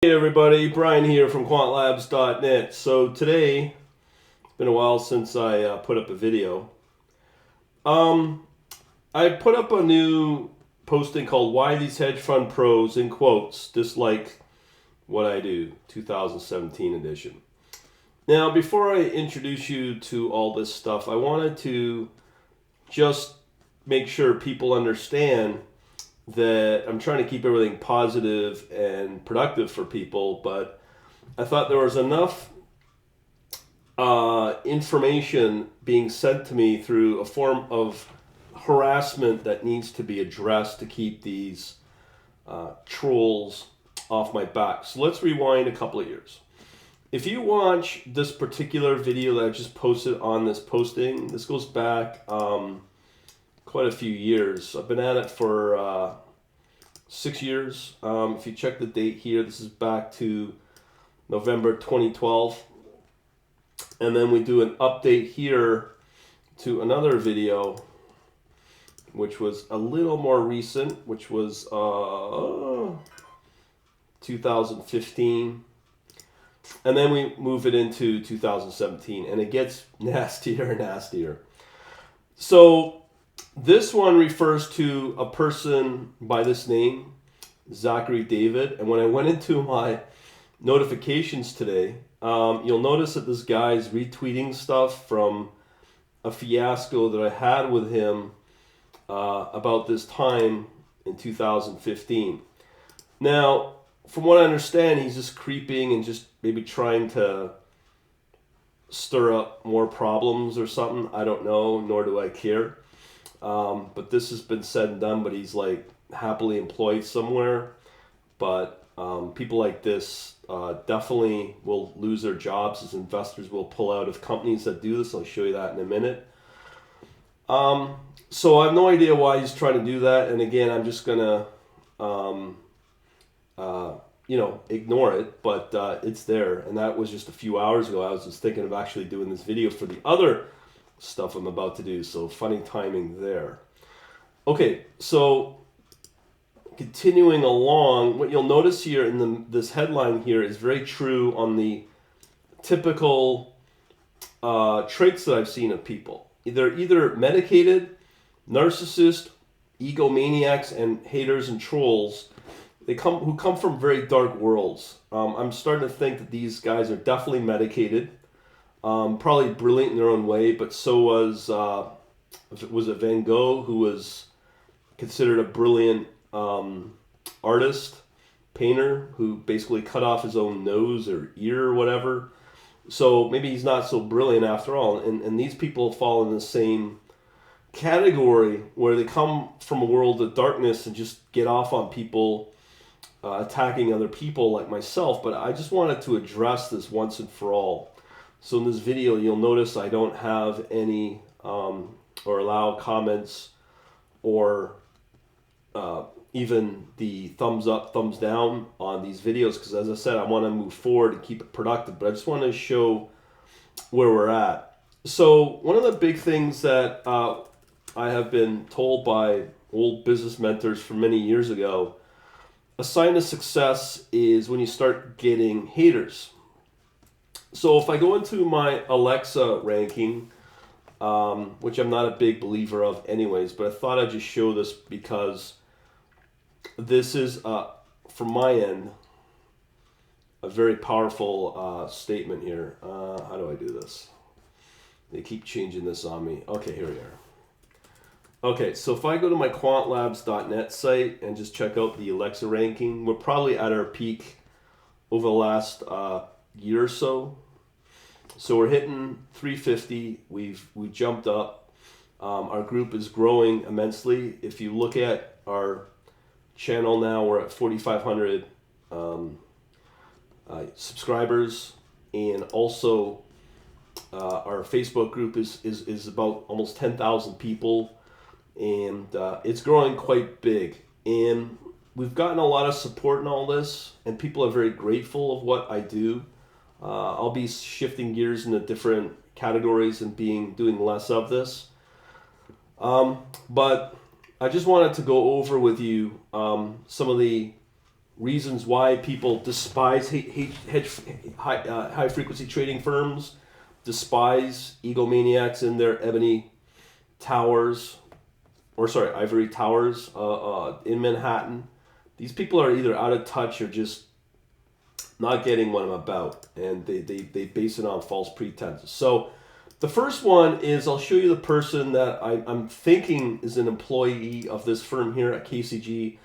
Hey everybody, Brian here from quantlabs.net. So today, it's been a while since I put up a video. I put up a new posting called Why These Hedge Fund Pros, in quotes, dislike what I do, 2017 edition. Now, before I introduce you to all this stuff, I wanted to just make sure people understand that I'm trying to keep everything positive and productive for people, but I thought there was enough information being sent to me through a form of harassment that needs to be addressed to keep these trolls off my back. So let's rewind a couple of years. If you watch this particular video that I just posted on this posting, this goes back quite a few years. I've been at it for 6 years. If you check the date here, this is back to November 2012. And then we do an update here to another video, which was a little more recent, which was 2015. And then we move it into 2017, and it gets nastier and nastier. So this one refers to a person by this name, Zachary David. And when I went into my notifications today, you'll notice that this guy's retweeting stuff from a fiasco that I had with him about this time in 2015. Now, from what I understand, he's just creeping and just maybe trying to stir up more problems or something. I don't know, nor do I care. But this has been said and done, but he's like happily employed somewhere. But people like this definitely will lose their jobs, as investors will pull out of companies that do this. I'll show you that in a minute. So I have no idea why he's trying to do that. And again, I'm just going to, ignore it, but it's there. And that was just a few hours ago. I was just thinking of actually doing this video for the other stuff I'm about to do. So funny timing there. Okay, so continuing along, what you'll notice here in this headline here is very true on the typical traits that I've seen of people. They're either medicated, narcissist, egomaniacs, and haters and trolls. Who come from very dark worlds. I'm starting to think that these guys are definitely medicated. Probably brilliant in their own way, but so was it Van Gogh, who was considered a brilliant artist, painter, who basically cut off his own nose or ear or whatever. So maybe he's not so brilliant after all. And these people fall in the same category where they come from a world of darkness and just get off on people, attacking other people like myself. But I just wanted to address this once and for all. So in this video, you'll notice I don't have any or allow comments or even the thumbs up, thumbs down on these videos, because as I said, I want to move forward and keep it productive. But I just want to show where we're at. So one of the big things that I have been told by old business mentors from many years ago, a sign of success is when you start getting haters. So if I go into my Alexa ranking, which I'm not a big believer of anyways, but I thought I'd just show this because this is, from my end, a very powerful statement here. How do I do this? They keep changing this on me. Okay, here we are. Okay, so if I go to my quantlabs.net site and just check out the Alexa ranking, we're probably at our peak over the last year or so. So we're hitting 350. We jumped up. Our group is growing immensely. If you look at our channel now, we're at 4,500 subscribers, and also our Facebook group is about almost 10,000 people, and it's growing quite big. And we've gotten a lot of support in all this, and people are very grateful of what I do. I'll be shifting gears into different categories and doing less of this. But I just wanted to go over with you some of the reasons why people despise high frequency trading firms, despise egomaniacs in their ivory towers in Manhattan. These people are either out of touch or just not getting what I'm about, and they base it on false pretenses. So the first one is I'll show you the person that I'm thinking is an employee of this firm here at KCG,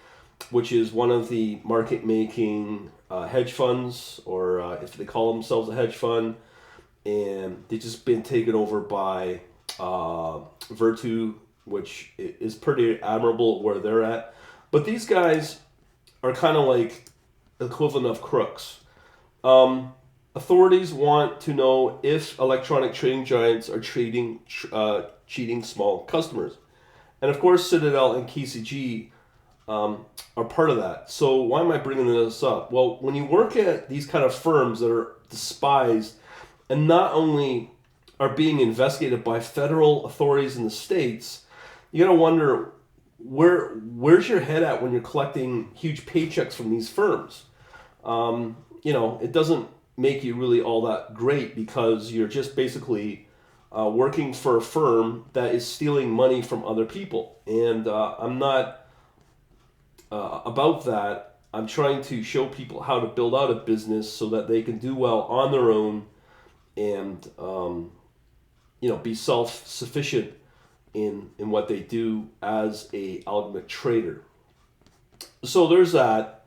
which is one of the market-making hedge funds, or if they call themselves a hedge fund, and they've just been taken over by Virtu, which is pretty admirable where they're at. But these guys are kind of like equivalent of crooks. Authorities want to know if electronic trading giants are cheating small customers. And of course, Citadel and KCG are part of that. So why am I bringing this up? Well, when you work at these kind of firms that are despised and not only are being investigated by federal authorities in the states, you got to wonder where's your head at when you're collecting huge paychecks from these firms. It doesn't make you really all that great because you're just basically working for a firm that is stealing money from other people. And I'm not about that. I'm trying to show people how to build out a business so that they can do well on their own and be self-sufficient in what they do as a algorithmic trader. So there's that.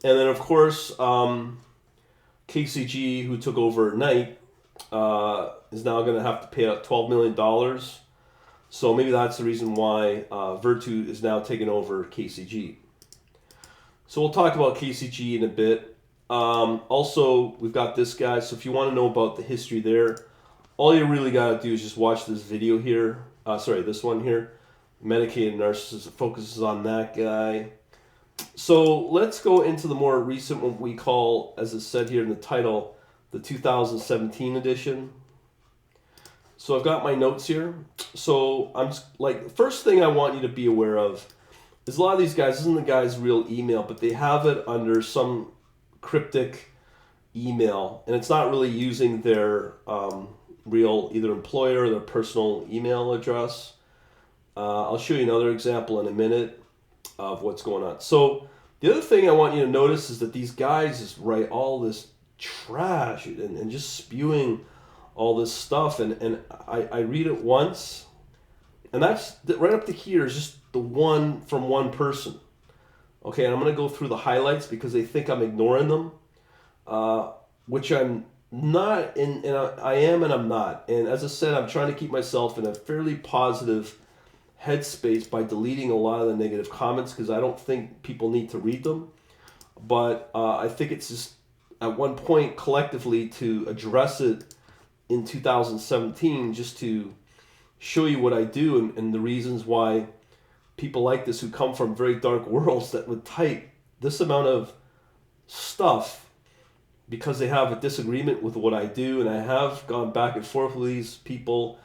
And then of course KCG, who took over at night, is now going to have to pay out $12 million. So maybe that's the reason why Virtu is now taking over KCG. So we'll talk about KCG in a bit. Also, we've got this guy. So if you want to know about the history there, all you really got to do is just watch this video here. This one here. Medicated narcissist focuses on that guy. So let's go into the more recent, what we call, as it said here in the title, the 2017 edition. So I've got my notes here. So I'm first thing I want you to be aware of is a lot of these guys, this isn't the guy's real email, but they have it under some cryptic email, and it's not really using their real either employer or their personal email address. I'll show you another example in a minute of what's going on. So the other thing I want you to notice is that these guys just write all this trash and just spewing all this stuff, and I read it once, and that's right up to here is just the one from one person. Okay, and I'm going to go through the highlights because they think I'm ignoring them, which I'm not, and I am and I'm not. And as I said, I'm trying to keep myself in a fairly positive headspace by deleting a lot of the negative comments because I don't think people need to read them. But I think it's just at one point collectively to address it in 2017 just to show you what I do and the reasons why people like this who come from very dark worlds that would type this amount of stuff because they have a disagreement with what I do, and I have gone back and forth with these people,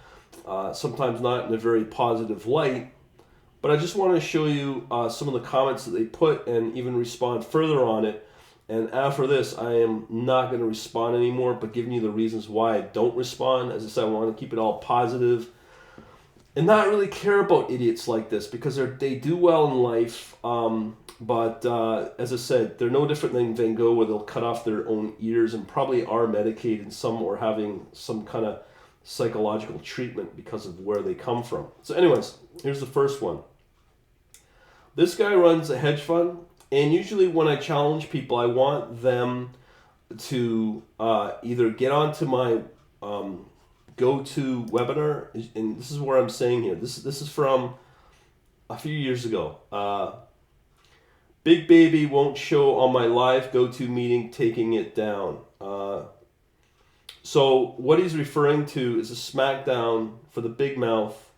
sometimes not in a very positive light, but I just want to show you some of the comments that they put and even respond further on it. And after this, I am not going to respond anymore, but giving you the reasons why I don't respond. As I said, I want to keep it all positive and not really care about idiots like this because they do well in life. But as I said, they're no different than Van Gogh, where they'll cut off their own ears and probably are medicated, some or having some kind of psychological treatment because of where they come from. So anyways, here's the first one. This guy runs a hedge fund, and usually when I challenge people, I want them to either get onto my go-to webinar, and this is where I'm saying here. This is from a few years ago. Big Baby won't show on my live go-to meeting, taking it down. So what he's referring to is a smackdown for the big mouth.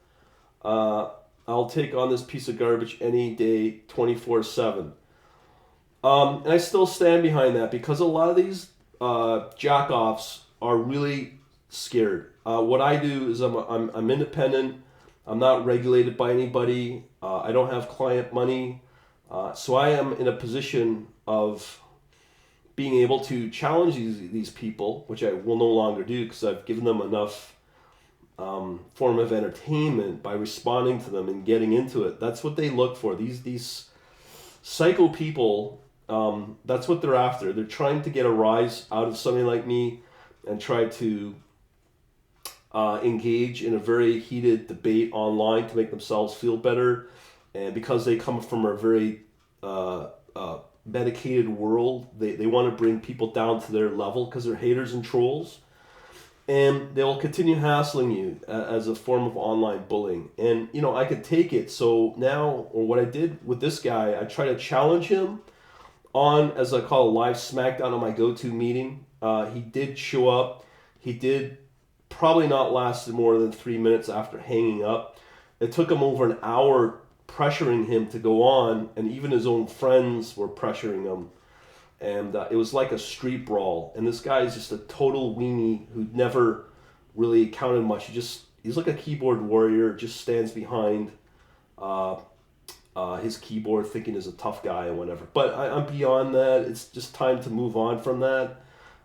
I'll take on this piece of garbage any day, 24/7. And I still stand behind that because a lot of these jack-offs are really scared. What I do is I'm independent. I'm not regulated by anybody. I don't have client money. So I am in a position of being able to challenge these people, which I will no longer do because I've given them enough form of entertainment by responding to them and getting into it. That's what they look for. These psycho people, that's what they're after. They're trying to get a rise out of somebody like me and try to engage in a very heated debate online to make themselves feel better. And because they come from a very medicated world, they want to bring people down to their level because they're haters and trolls. And they'll continue hassling you as a form of online bullying. And, I could take it. So now, or what I did with this guy, I try to challenge him on, as I call a live smackdown on my go-to meeting. He did show up. He did probably not last more than 3 minutes after hanging up. It took him over an hour pressuring him to go on, and even his own friends were pressuring him. And it was like a street brawl. And this guy is just a total weenie who never really counted much. He's like a keyboard warrior, just stands behind his keyboard thinking he's a tough guy or whatever. But I'm beyond that. It's just time to move on from that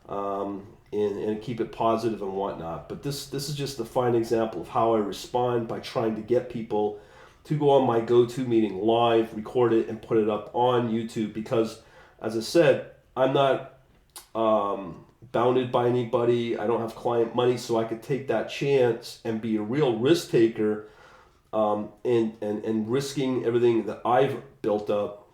and keep it positive and whatnot. But this is just a fine example of how I respond by trying to get people to go on my go-to meeting live, record it, and put it up on YouTube because, as I said, I'm not bounded by anybody. I don't have client money, so I could take that chance and be a real risk taker and risking everything that I've built up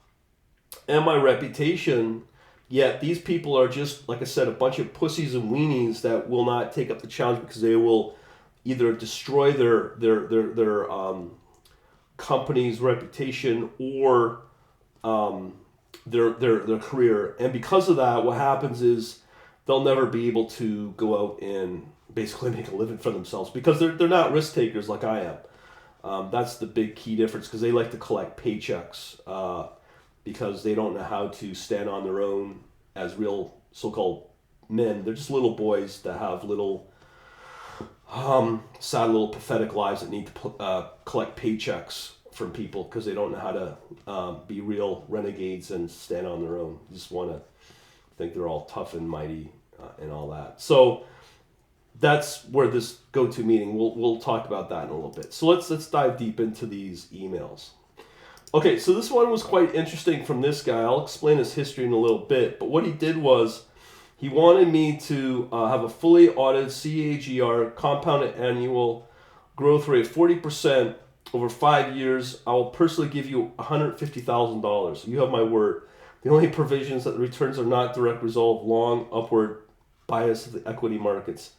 and my reputation. Yet these people are just, like I said, a bunch of pussies and weenies that will not take up the challenge because they will either destroy their company's reputation or their career. And because of that, what happens is they'll never be able to go out and basically make a living for themselves because they're not risk takers like I am. That's the big key difference because they like to collect paychecks because they don't know how to stand on their own as real so-called men. They're just little boys that have little sad little pathetic lives that need to collect paychecks from people because they don't know how to be real renegades and stand on their own. They just want to think they're all tough and mighty and all that. So that's where this go-to meeting, we'll talk about that in a little bit. So let's dive deep into these emails. Okay, so this one was quite interesting from this guy. I'll explain his history in a little bit, but what he did was he wanted me to have a fully audited CAGR, compounded annual growth rate, 40% over 5 years. I will personally give you $150,000. You have my word. The only provisions that the returns are not direct result of long upward bias of the equity markets,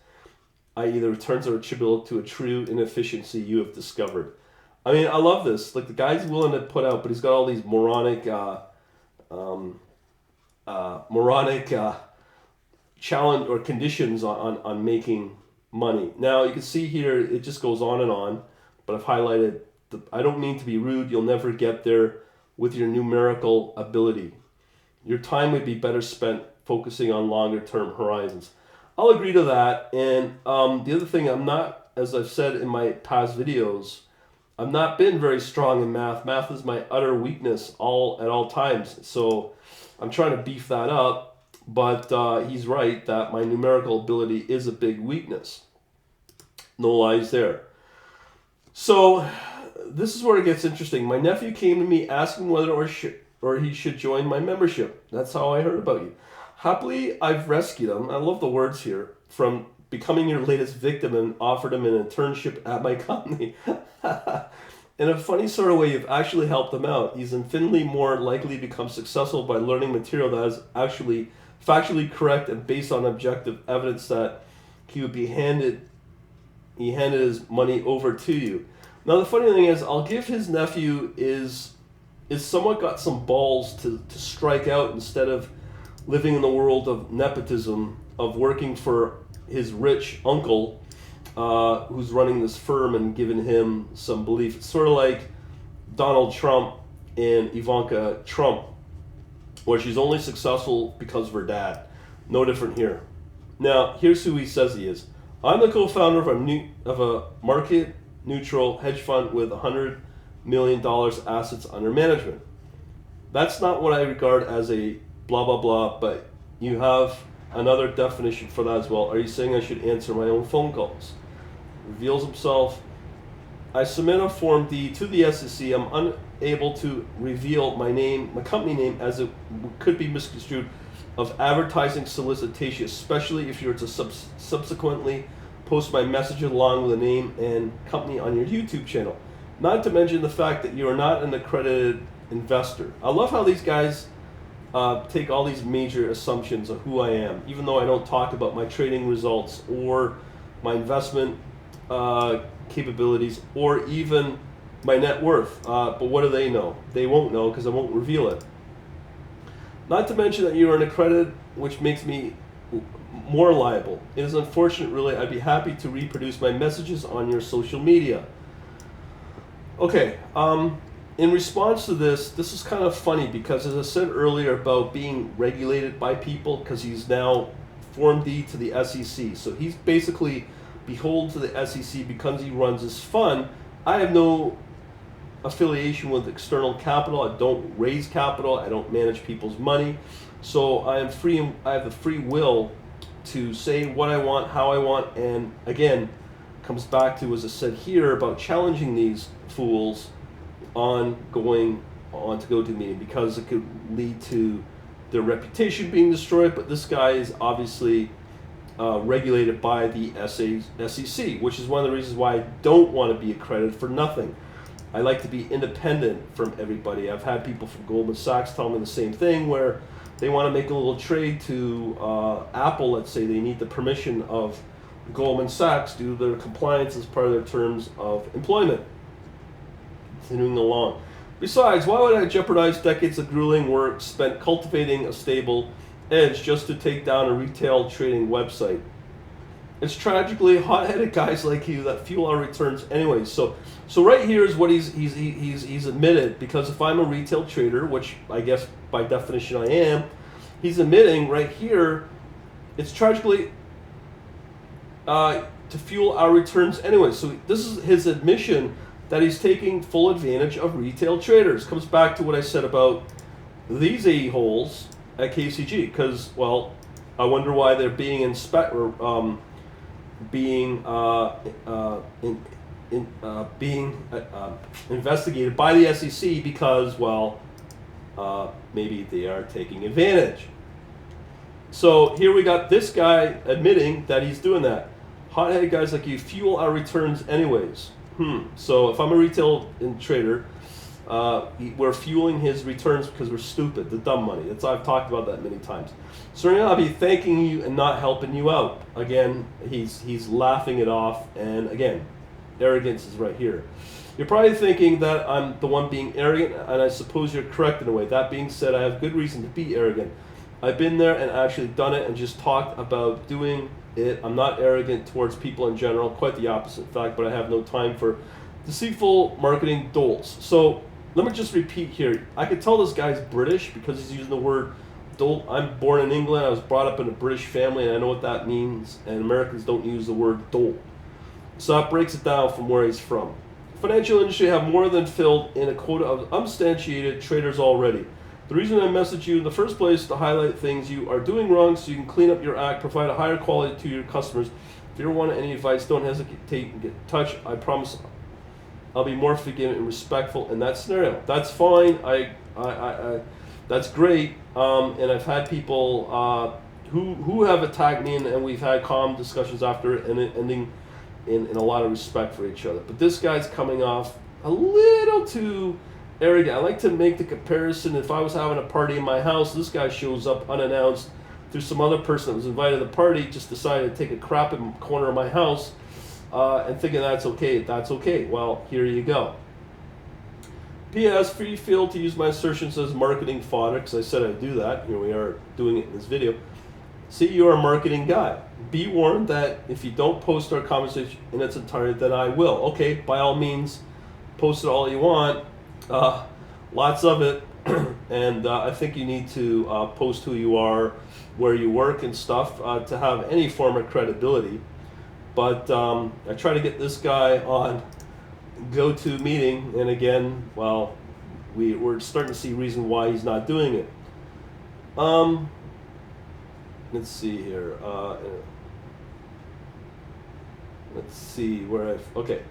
i.e. the returns are attributable to a true inefficiency you have discovered. I mean, I love this. Like, the guy's willing to put out, but he's got all these moronic challenge or conditions on making money. Now, you can see here, it just goes on and on, but I've highlighted, I don't mean to be rude, you'll never get there with your numerical ability. Your time would be better spent focusing on longer term horizons. I'll agree to that. And the other thing, I'm not, as I've said in my past videos, I've not been very strong in math. Math is my utter weakness at all times. So I'm trying to beef that up, but he's right that my numerical ability is a big weakness. No lies there. So this is where it gets interesting. My nephew came to me asking whether or he should join my membership. That's how I heard about you. Happily, I've rescued him, I love the words here, from becoming your latest victim and offered him an internship at my company. In a funny sort of way, you've actually helped him out. He's infinitely more likely to become successful by learning material that is actually factually correct and based on objective evidence that he handed his money over to you. Now, the funny thing is, I'll give his nephew is somewhat got some balls to strike out instead of living in the world of nepotism, of working for his rich uncle who's running this firm and giving him some belief. It's sort of like Donald Trump and Ivanka Trump, where she's only successful because of her dad. No different here. Now, here's who he says he is. I'm the co-founder of a market-neutral hedge fund with $100 million assets under management. That's not what I regard as a blah, blah, blah, but you have another definition for that as well. Are you saying I should answer my own phone calls? Reveals himself. I submit a Form D to the SEC. I'm unable to reveal my name, my company name, as it could be misconstrued of advertising solicitation, especially if you're to subsequently post my message along with a name and company on your YouTube channel. Not to mention the fact that you are not an accredited investor. I love how these guys take all these major assumptions of who I am, even though I don't talk about my trading results or my investment capabilities or even my net worth. But what do they know? They won't know because I won't reveal it. Not to mention that you are an accredited, which makes me more liable. It is unfortunate, really. I'd be happy to reproduce my messages on your social media. Okay, in response to this is kind of funny because, as I said earlier about being regulated by people, because he's now Form D to the SEC. So he's basically beholden to the SEC because he runs his fund. I have no affiliation with external capital. I don't raise capital. I don't manage people's money. So I am free. I have the free will to say what I want, how I want, and again, comes back to, as I said here, about challenging these fools on going on to go to the meeting because it could lead to their reputation being destroyed. But this guy is obviously regulated by the SEC, which is one of the reasons why I don't want to be accredited for nothing. I like to be independent from everybody. I've had people from Goldman Sachs tell me the same thing, where they want to make a little trade to Apple. Let's say they need the permission of Goldman Sachs due to their compliance as part of their terms of employment. Continuing along. Besides, why would I jeopardize decades of grueling work spent cultivating a stable edge just to take down a retail trading website? It's tragically hot-headed guys like you that fuel our returns anyway. So right here is what he's admitted, because if I'm a retail trader, which I guess by definition I am, he's admitting right here, it's tragically to fuel our returns anyway. So this is his admission that he's taking full advantage of retail traders. Comes back to what I said about these a-holes at KCG, because, well, I wonder why they're being investigated by the SEC because, well, maybe they are taking advantage. So here we got this guy admitting that he's doing that. Hot-headed guys like you fuel our returns anyways. So if I'm a retail trader, we're fueling his returns because we're stupid, the dumb money. I've talked about that many times. So I'll be thanking you and not helping you out. Again, he's laughing it off, and again, arrogance is right here. You're probably thinking that I'm the one being arrogant, and I suppose you're correct in a way. That being said, I have good reason to be arrogant. I've been there and actually done it and just talked about doing it. I'm not arrogant towards people in general, quite the opposite, in fact, but I have no time for deceitful marketing dolts. So let me just repeat here. I could tell this guy's British because he's using the word dolt. I'm born in England. I was brought up in a British family, and I know what that means, and Americans don't use the word dolt. So that breaks it down from where he's from. Financial industry have more than filled in a quota of unsubstantiated traders already. The reason I messaged you in the first place is to highlight things you are doing wrong so you can clean up your act, provide a higher quality to your customers. If you ever want any advice, don't hesitate and get in touch. I promise I'll be more forgiving and respectful in that scenario. That's fine. That's great. And I've had people who have attacked me, and we've had calm discussions after it, and it ending in a lot of respect for each other. But this guy's coming off a little too arrogant. I like to make the comparison. If I was having a party in my house, this guy shows up unannounced through some other person that was invited to the party, just decided to take a crap in the corner of my house, and thinking that's okay. That's okay. Well, here you go. P.S. Free feel to use my assertions as marketing fodder, because I said I'd do that. Here we are doing it in this video. See, you're a marketing guy. Be warned that if you don't post our conversation in its entirety, then I will. Okay, by all means, post it all you want. Lots of it. And I think you need to post who you are, where you work and stuff to have any form of credibility. But I try to get this guy on go-to meeting, and again, well, we're starting to see reason why he's not doing it. Um, let's see here. Let's see where okay.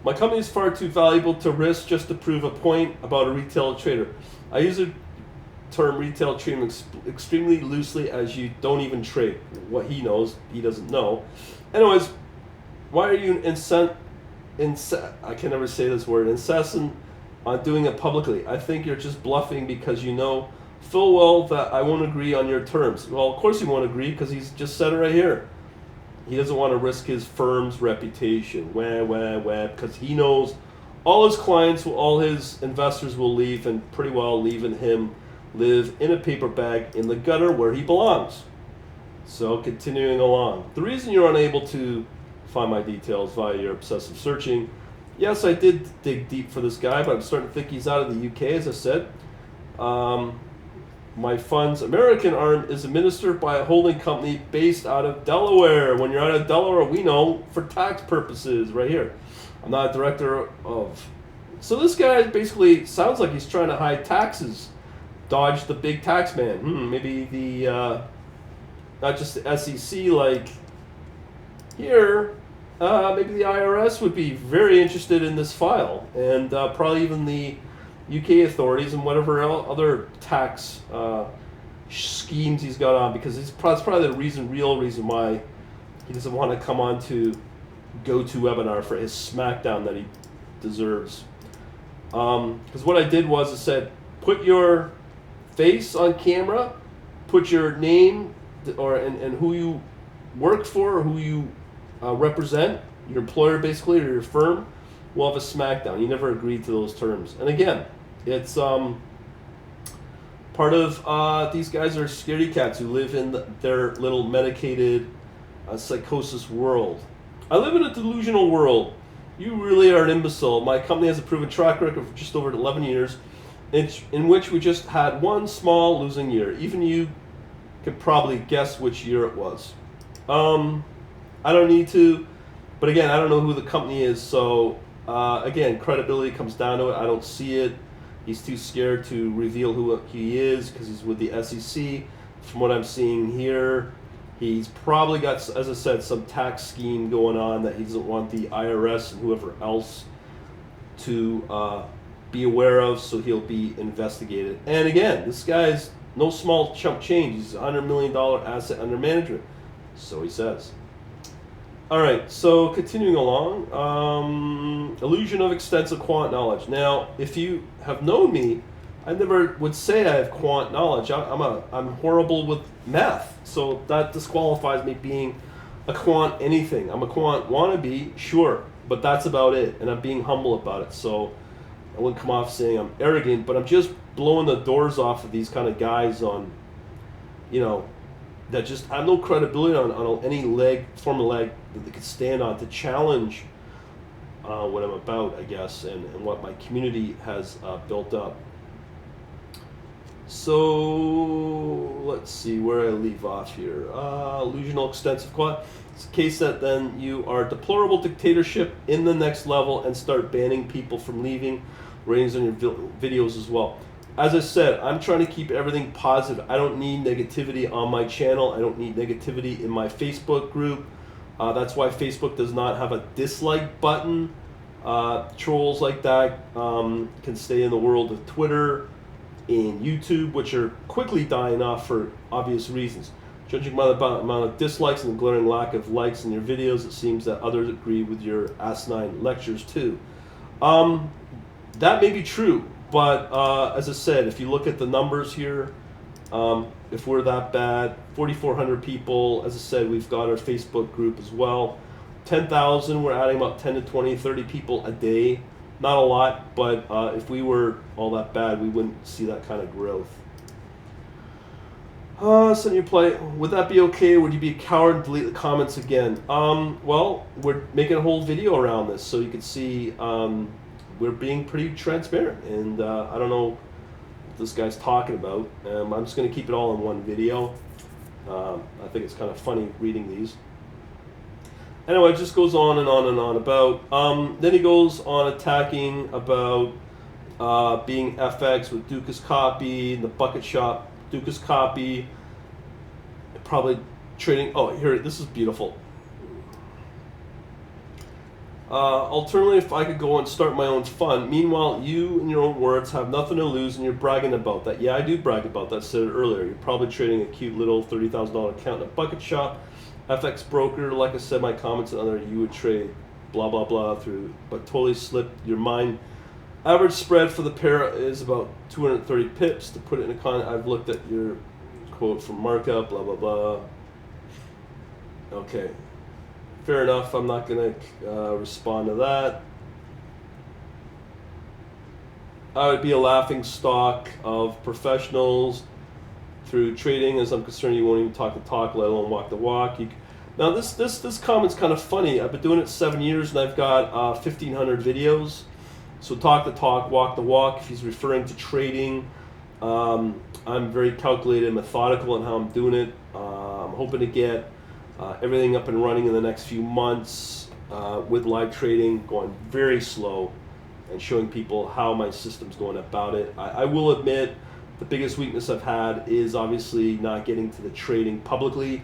My company is far too valuable to risk just to prove a point about a retail trader. I use the term retail trading extremely loosely, as you don't even trade. What he knows, he doesn't know. Anyways, why are you I can never say this word, incessant on doing it publicly? I think you're just bluffing because you know full well that I won't agree on your terms. Well, of course he won't agree because he's just said it right here. He doesn't want to risk his firm's reputation, because he knows all his clients, all his investors will leave, and pretty well leaving him live in a paper bag in the gutter where he belongs. So continuing along. The reason you're unable to find my details via your obsessive searching, yes, I did dig deep for this guy, but I'm starting to think he's out of the UK, as I said. My fund's American arm is administered by a holding company based out of Delaware. When you're out of Delaware, we know for tax purposes, right here. I'm not a director of. So this guy basically sounds like he's trying to hide taxes, dodge the big tax man. Maybe the not just the SEC like here. Maybe the IRS would be very interested in this file, and probably even the UK authorities and whatever other tax schemes he's got on, because that's probably the real reason why he doesn't want to come on to GoToWebinar for his smackdown that he deserves. Because what I did was I said, put your face on camera, put your name and who you work for, or who you represent, your employer basically, or your firm. We'll have a smackdown. You never agreed to those terms. And again, it's part of these guys are scaredy cats who live in their little medicated psychosis world. I live in a delusional world. You really are an imbecile. My company has a proven track record of just over 11 years, in which we just had one small losing year. Even you could probably guess which year it was. I don't need to, but again, I don't know who the company is, so again, credibility comes down to it. I don't see it. He's too scared to reveal who he is because he's with the SEC. From what I'm seeing here, he's probably got, as I said, some tax scheme going on that he doesn't want the IRS and whoever else to be aware of, so he'll be investigated. And again, this guy's no small chump change. He's a $100 million asset under management, so he says. All right, so continuing along, illusion of extensive quant knowledge. Now, if you have known me, I never would say I have quant knowledge. I'm horrible with math, so that disqualifies me being a quant anything. I'm a quant wannabe, sure, but that's about it, and I'm being humble about it. So I wouldn't come off saying I'm arrogant, but I'm just blowing the doors off of these kind of guys on, that just have no credibility on any formal leg that they could stand on to challenge what I'm about, I guess, and what my community has built up. So let's see where I leave off here. Illusional extensive quant. It's a case that then you are deplorable dictatorship in the next level and start banning people from leaving ratings on your videos as well. As I said, I'm trying to keep everything positive. I don't need negativity on my channel. I don't need negativity in my Facebook group. That's why Facebook does not have a dislike button. Trolls like that can stay in the world of Twitter and YouTube, which are quickly dying off for obvious reasons. Judging by the amount of dislikes and the glaring lack of likes in your videos, it seems that others agree with your asinine lectures too. That may be true. But as I said, if you look at the numbers here, if we're that bad, 4,400 people, as I said, we've got our Facebook group as well. 10,000, we're adding about 10 to 20, 30 people a day. Not a lot, but if we were all that bad, we wouldn't see that kind of growth. So you play, would that be okay? Would you be a coward and delete the comments again? Well, we're making a whole video around this, so you can see we're being pretty transparent, and I don't know what this guy's talking about. I'm just going to keep it all in one video. I think it's kind of funny reading these. Anyway, it just goes on and on and on about, then he goes on attacking about being FX with Dukas Copy, the bucket shop. Dukas copy, probably trading. Oh, here, this is beautiful. Alternatively, if I could go and start my own fund. Meanwhile, you, in your own words, have nothing to lose, and you're bragging about that. Yeah, I do brag about that. I said it earlier. You're probably trading a cute little $30,000 account in a bucket shop, FX broker. Like I said, my comments and other, you would trade blah blah blah through, but totally slipped your mind. Average spread for the pair is about 230 pips. To put it in a con, I've looked at your quote from markup. Blah blah blah. Okay. Fair enough, I'm not going to respond to that. I would be a laughing stock of professionals through trading. As I'm concerned, you won't even talk the talk, let alone walk the walk. Now, this comment's kind of funny. I've been doing it 7 years, and I've got 1,500 videos. So talk the talk, walk the walk. If he's referring to trading, I'm very calculated and methodical in how I'm doing it. I'm hoping to get everything up and running in the next few months with live trading, going very slow and showing people how my system's going about it. I will admit the biggest weakness I've had is obviously not getting to the trading publicly.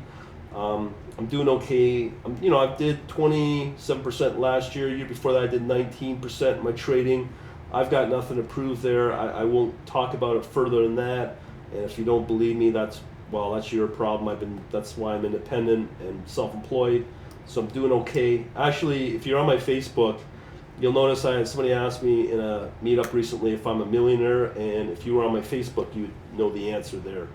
I'm doing okay. I did 27% last year. Year before that I did 19% in my trading. I've got nothing to prove there. I won't talk about it further than that. And if you don't believe me, that's your problem. That's why I'm independent and self-employed, so I'm doing okay. Actually, if you're on my Facebook, you'll notice I had somebody ask me in a meetup recently if I'm a millionaire, and if you were on my Facebook, you'd know the answer there.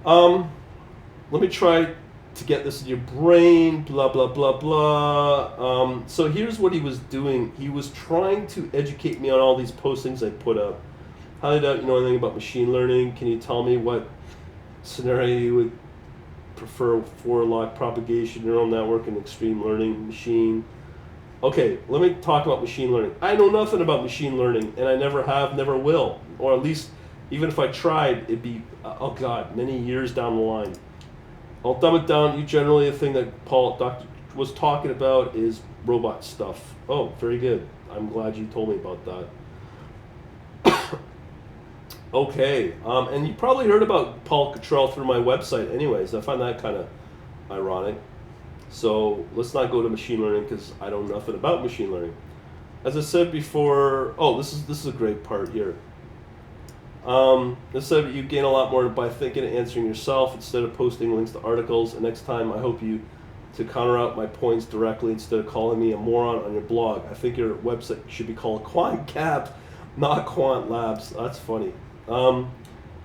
Let me try to get this in your brain, blah, blah, blah, blah. So here's what he was doing. He was trying to educate me on all these postings I put up. Highly doubt you know anything about machine learning. Can you tell me what scenario you would prefer for log propagation, neural network, and extreme learning machine? Okay, let me talk about machine learning. I know nothing about machine learning, and I never have, never will. Or at least, even if I tried, it'd be, oh God, many years down the line. I'll dumb it down. You generally, the thing that Doctor was talking about is robot stuff. Oh, very good. I'm glad you told me about that. Okay, and you probably heard about Paul Cottrell through my website anyways. I find that kind of ironic. So let's not go to machine learning because I know nothing about machine learning. As I said before, this is a great part here. This said you gain a lot more by thinking and answering yourself instead of posting links to articles. And next time I hope you to counter out my points directly instead of calling me a moron on your blog. I think your website should be called Quant Cap, not Quant Labs. That's funny.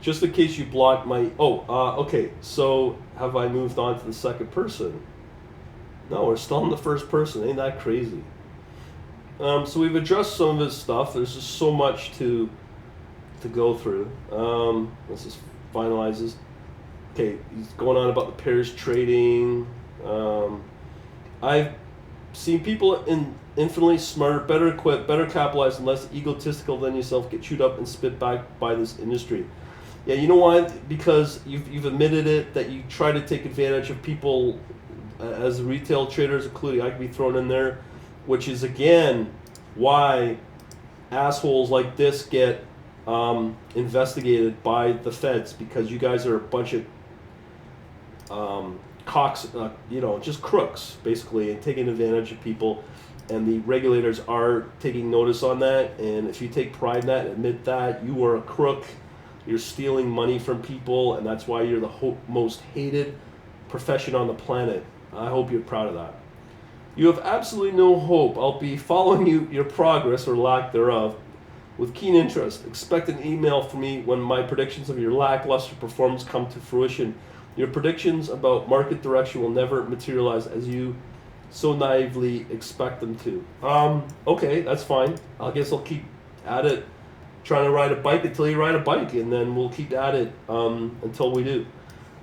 Just in case you blocked my... okay, so have I moved on to the second person? No, we're still in the first person. Ain't that crazy? So we've addressed some of his stuff. There's just so much to go through. Let's just finalize this. Okay, he's going on about the pairs trading. I've seen people infinitely smarter, better equipped, better capitalized, and less egotistical than yourself get chewed up and spit back by this industry. Yeah, you know why? Because you've admitted it, that you try to take advantage of people as retail traders, including I could be thrown in there, which is again why assholes like this get investigated by the feds, because you guys are a bunch of cocks, just crooks basically, and taking advantage of people. And the regulators are taking notice on that. And if you take pride in that, admit that, you are a crook. You're stealing money from people, and that's why you're the most hated profession on the planet. I hope you're proud of that. You have absolutely no hope. I'll be following your progress, or lack thereof, with keen interest. Expect an email from me when my predictions of your lackluster performance come to fruition. Your predictions about market direction will never materialize as you so naively expect them to. Okay, that's fine. I guess I'll keep at it, trying to ride a bike until you ride a bike, and then we'll keep at it until we do.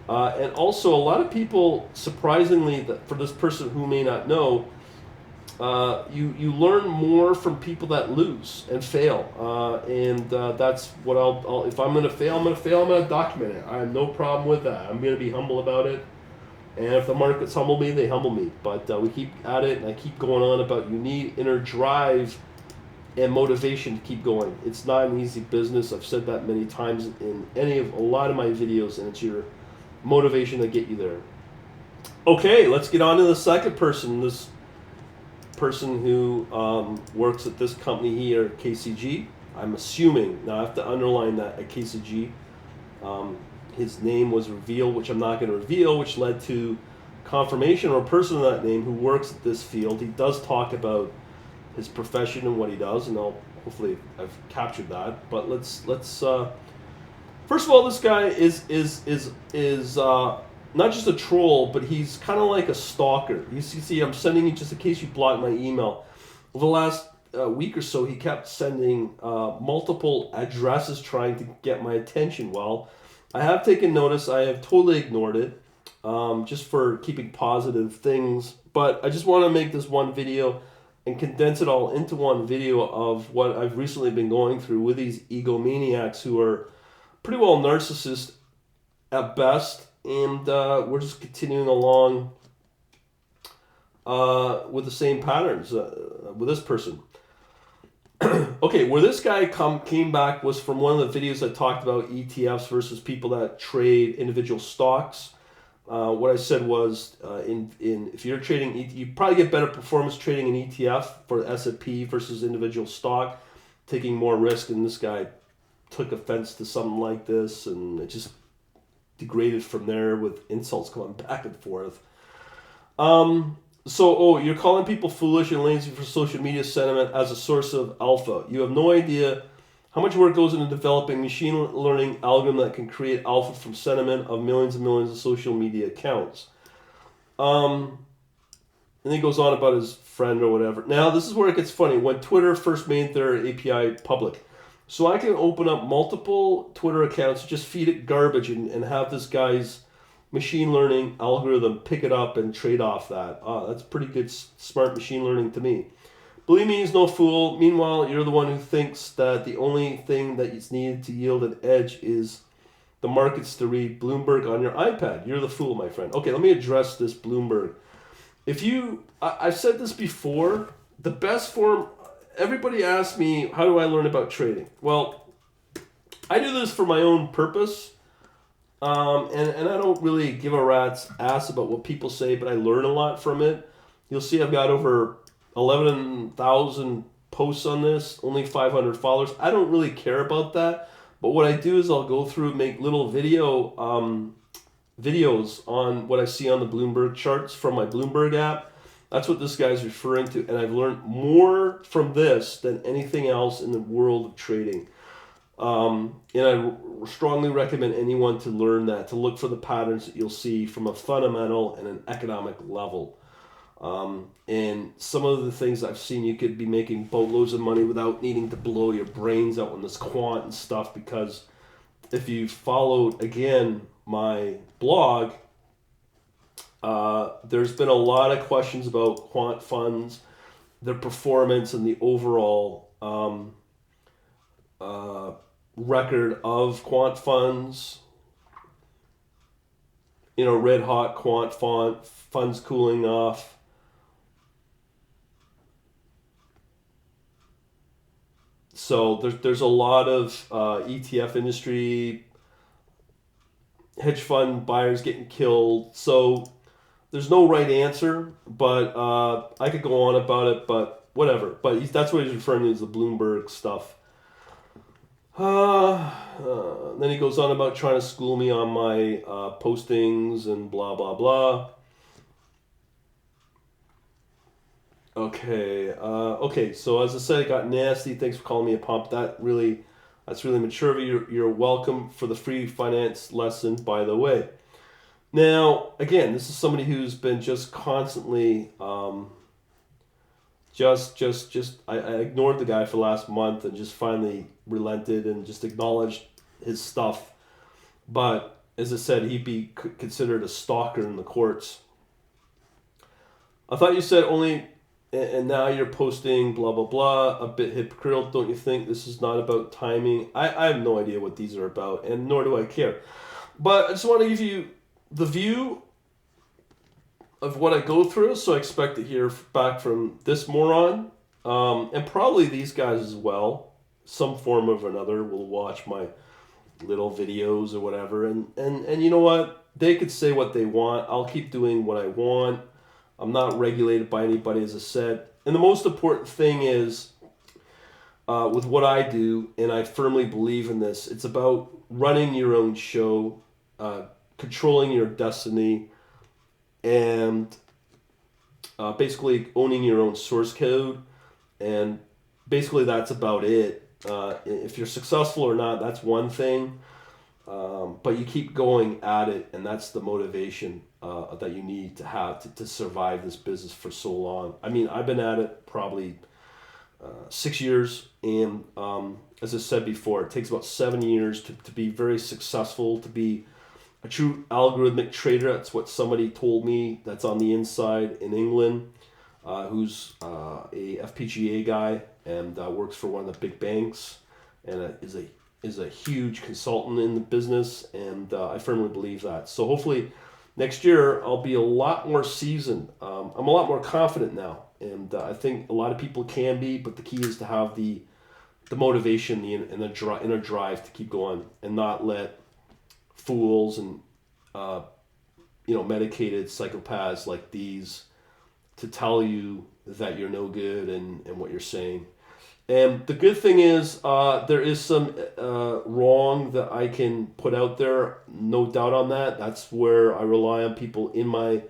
And also, a lot of people, surprisingly, for this person who may not know, you learn more from people that lose and fail. And that's what I'll if I'm going to fail, I'm going to document it. I have no problem with that. I'm going to be humble about it. And if the markets humble me, they humble me. But we keep at it, and I keep going on about you need inner drive and motivation to keep going. It's not an easy business. I've said that many times in a lot of my videos, and it's your motivation to get you there. Okay, let's get on to the second person. This person who works at this company here at KCG. I'm assuming, now I have to underline that, at KCG. His name was revealed, which I'm not going to reveal, which led to confirmation, or a person of that name who works at this field. He does talk about his profession and what he does, and hopefully I've captured that. But let's first of all, this guy is not just a troll, but he's kind of like a stalker. You see, I'm sending you, just in case you blocked my email. Over the last week or so, he kept sending multiple addresses trying to get my attention. Well, I have taken notice. I have totally ignored it, just for keeping positive things. But I just want to make this one video and condense it all into one video of what I've recently been going through with these egomaniacs who are pretty well narcissists at best. And we're just continuing along with the same patterns with this person. Okay, where this guy came back was from one of the videos I talked about ETFs versus people that trade individual stocks. What I said was, if you're trading, you probably get better performance trading an ETF for S&P versus individual stock, taking more risk. And this guy took offense to something like this, and it just degraded from there with insults going back and forth. You're calling people foolish and lazy for social media sentiment as a source of alpha. You have no idea how much work goes into developing machine learning algorithm that can create alpha from sentiment of millions and millions of social media accounts. And he goes on about his friend or whatever. Now, this is where it gets funny. When Twitter first made their API public, so I can open up multiple Twitter accounts, just feed it garbage, and have this guy's machine learning algorithm pick it up and trade off that. That's pretty good, smart machine learning to me. Believe me, he's no fool. Meanwhile, you're the one who thinks that the only thing that is needed to yield an edge is the markets to read Bloomberg on your iPad. You're the fool, my friend. Okay, let me address this Bloomberg. I've said this before, the best form, everybody asks me, how do I learn about trading? Well, I do this for my own purpose. And I don't really give a rat's ass about what people say, but I learn a lot from it. You'll see I've got over 11,000 posts on this, only 500 followers. I don't really care about that, but what I do is I'll go through and make little videos on what I see on the Bloomberg charts from my Bloomberg app. That's what this guy's referring to, and I've learned more from this than anything else in the world of trading. And I strongly recommend anyone to learn that, to look for the patterns that you'll see from a fundamental and an economic level. And some of the things I've seen, you could be making boatloads of money without needing to blow your brains out on this quant and stuff, because if you followed, again, my blog, there's been a lot of questions about quant funds, their performance, and the overall record of quant funds. Red hot quant funds cooling off. So there's a lot of ETF industry, hedge fund buyers getting killed. So there's no right answer, but I could go on about it, but whatever. But that's what he's referring to as the Bloomberg stuff. Then he goes on about trying to school me on my postings and blah, blah, blah. Okay, so as I said, it got nasty. Thanks for calling me a pump. That's really mature of you. You're welcome for the free finance lesson, by the way. Now, again, this is somebody who's been just constantly, I ignored the guy for the last month and just finally relented and just acknowledged his stuff. But as I said, he'd be considered a stalker in the courts. I thought you said only, and now you're posting blah, blah, blah, a bit hypocritical. Don't you think this is not about timing? I have no idea what these are about, and nor do I care. But I just want to give you the view of what I go through, so I expect to hear back from this moron And probably these guys as well, some form of another, will watch my little videos or whatever. And you know what? They could say what they want. I'll keep doing what I want. I'm not regulated by anybody, as I said. And the most important thing is with what I do, and I firmly believe in this, it's about running your own show, controlling your destiny, and basically owning your own source code. And basically, that's about it. If you're successful or not, that's one thing. But you keep going at it, and that's the motivation that you need to have to survive this business for so long. I mean, I've been at it probably 6 years, and as I said before, it takes about 7 years to be very successful, to be a true algorithmic trader. That's what somebody told me that's on the inside in England, who's a FPGA guy and works for one of the big banks, and is a huge consultant in the business, and I firmly believe that. So hopefully next year I'll be a lot more seasoned. I'm a lot more confident now, and I think a lot of people can be, but the key is to have the motivation and the inner drive to keep going and not let fools and medicated psychopaths like these to tell you that you're no good and what you're saying. And the good thing is there is some wrong that I can put out there, no doubt on that. That's where I rely on people in my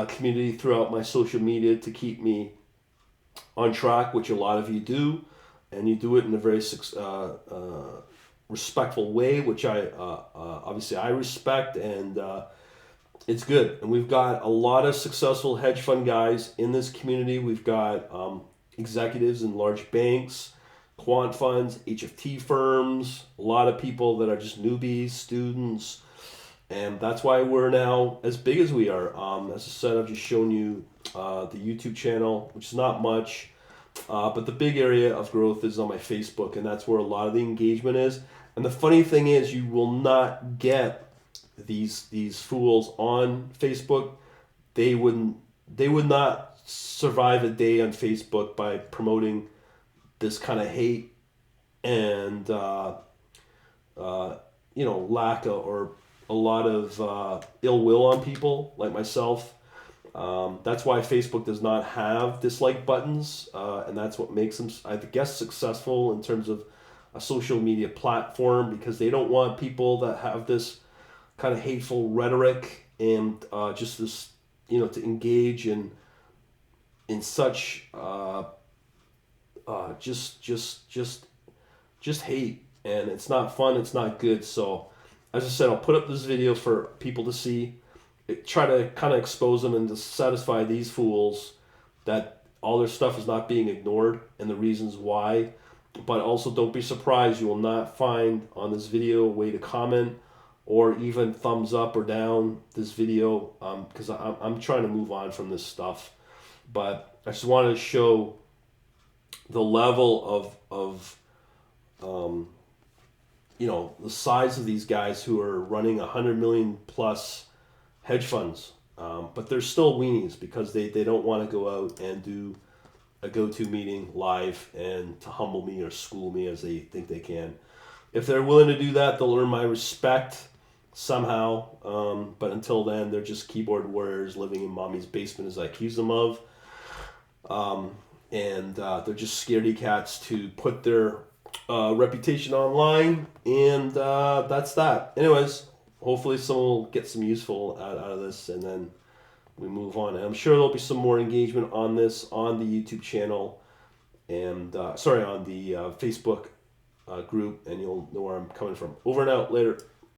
community throughout my social media to keep me on track, which a lot of you do, and you do it in a very respectful way, which I obviously I respect, and it's good. And we've got a lot of successful hedge fund guys in this community. We've got executives in large banks, quant funds, HFT firms, a lot of people that are just newbies, students, and that's why we're now as big as we are. As I said, I've just shown you the YouTube channel, which is not much, but the big area of growth is on my Facebook, and that's where a lot of the engagement is. And the funny thing is, you will not get these fools on Facebook. They would not survive a day on Facebook by promoting this kind of hate and lack of, or a lot of ill will on people like myself. That's why Facebook does not have dislike buttons, and that's what makes them, I guess, successful in terms of a social media platform, because they don't want people that have this kind of hateful rhetoric and just this, to engage in such just hate, and it's not fun, it's not good. So as I said, I'll put up this video for people to see, try to kind of expose them and to satisfy these fools that all their stuff is not being ignored and the reasons why. But also don't be surprised, you will not find on this video a way to comment or even thumbs up or down this video, because I'm trying to move on from this stuff. But I just wanted to show the level of the size of these guys who are running 100 million plus hedge funds. But they're still weenies because they don't want to go out and do a go-to meeting live and to humble me or school me as they think they can. If they're willing to do that, they'll earn my respect somehow. But until then, they're just keyboard warriors living in mommy's basement, as I accuse them of. And they're just scaredy cats to put their reputation online, and that's that. Anyways, hopefully someone will get some useful out of this, and then we move on. And I'm sure there'll be some more engagement on this on the YouTube channel, and on the Facebook group, and you'll know where I'm coming from. Over and out. Later.